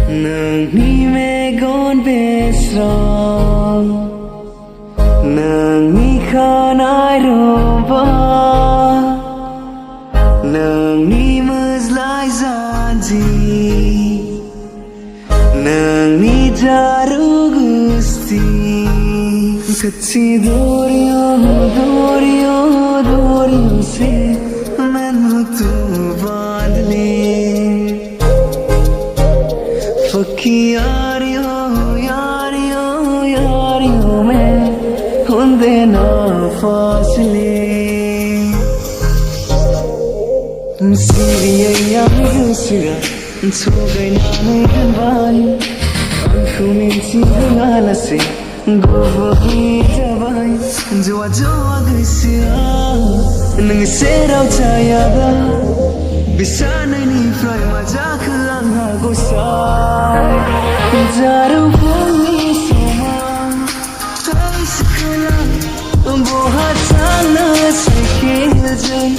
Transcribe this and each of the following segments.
Nangni megon besrong Nangni khanai roba Nangni mazlai zanji Nangni jaru gusti Kachi doriyo se mainu tu baandh le Fakki यारियों में हुंदे ना फासले Siriya misra छू गई ना मेरे बाल आँखों में चिंगाला से गोबी जवाई जो agusya nang serau cayada bisa nani fly majak ang agusay jaru bumi semua tay sekolah buhat sana sekil jai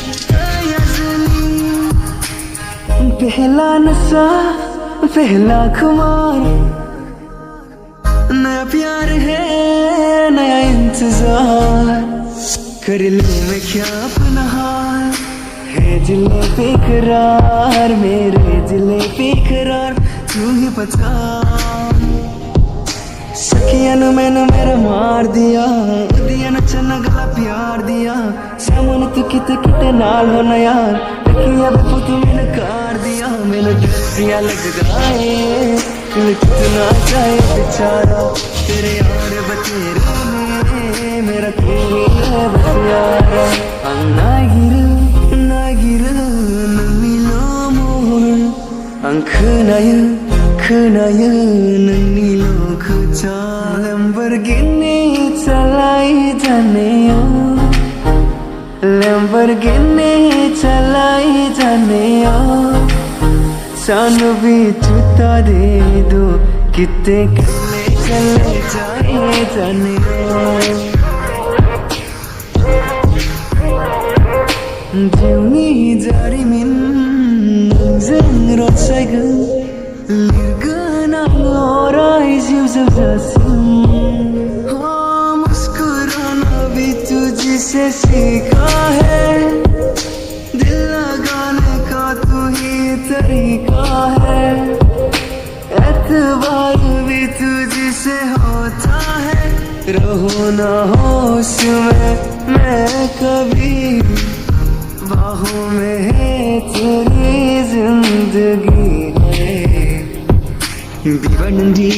ayazli pehla nasa pehla खुमार नया प्यार है नया इंतजार कर लूं मैं क्या अपना हाल है दिले बेकरार मेरे दिले बेकरार तू ही बता सखिया ने मैंने मेरा मार दिया दिया न चन्ना गला प्यार दिया सामने तू किते नाल होना यार तकिया पे पुतू मैंने कार दिया मैंने दसिया लग गए कितना चाहे बेचारा तेरे यार बतेरे में मेरा कोई है बस यारा नागिर नंगनिलो मोर खोनायो नंगनिलो खोचा Lamborghini चलाई जाने सानू भी छुट्टा दे दो किते चले जाने जिउनी जारिमिन जों रनसायगोन लिरगोन आं अराय जिउ जोबजासिम मुस्कुराना भी तुझसे सीखा है दिल लगाने का तू ही तरीका है एतबार भी तुझसे होता है रहो ना होश में मैं कभी बाहों में है तेरी जिंदगी है बिबानदी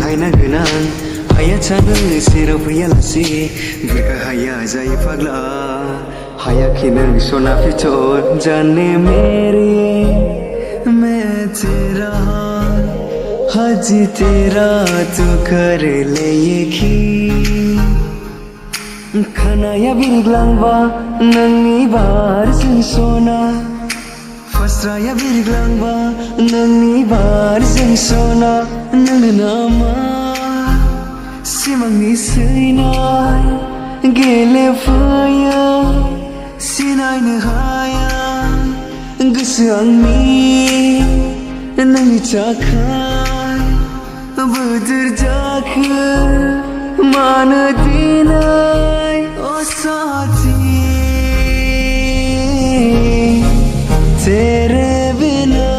हायना गोनां हाया सानो सेराव फैयालासे बुरखा हाया जायो फाग्ला हायाखै नों सना फिथर जाने मेरे मैं तेरा हाजी तेरा तू कर ले यकीन खानाया बिरग्लांबा नोंनि बारजों सना फास्राया बिरग्लांबा नोंनि बारजों सना नोंनो नामा सिमांनि सैनाय गेलेफैयो सिनायनो हाया गोसो आंनि नोंनि थाखाय बोदोर जाखो मानो दिनै असाथि तेरे बिना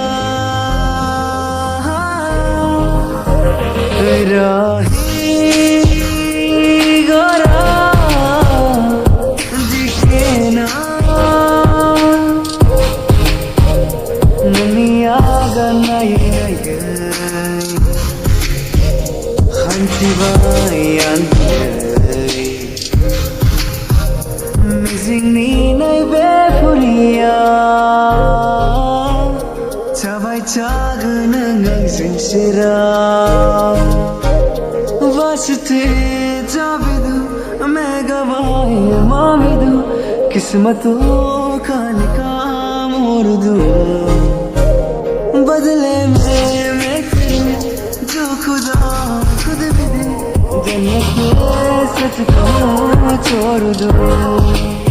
सिवाय Missing ni nai be puria Chabai chag nangang sinsira Vasite javidu मैं गवाए माविदू किस्मतों का निकाम और दूं बदले में मैं करूं जो खुदा खुद भी दे जन्नत में सच कहूं छोड़ दूं